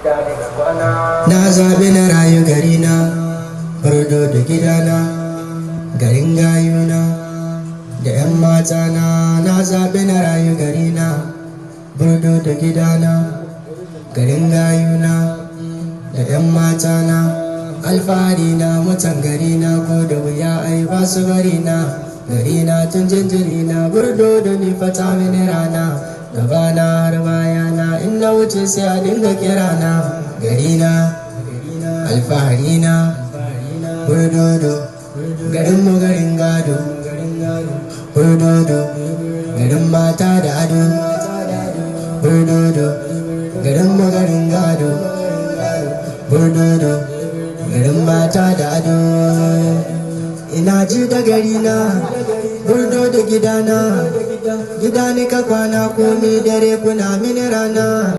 Na zaɓi na rayu garina, bardo da gidana, garin gayuna da 'yan matana. Na zaɓi na rayu garina, bardo da gidana, garin gayuna da 'yan matana. Alfahari na mutan garina, ko da wuya ai ba su barina. Garina tun jinjirina, bardo da ni fata mini rana. Gabana har bayana, in na wuce sai a dinga kirana. Garina, alfaharina, bardodo, garinmu garin gado. Bardodo, garin mata da ado. Bardodo, garinmu garin gado. Bardodo, garin mata da ado. Ina ji da garina, bardo da gidana. Gida ni ka kwana, komi dare kuna mini rana.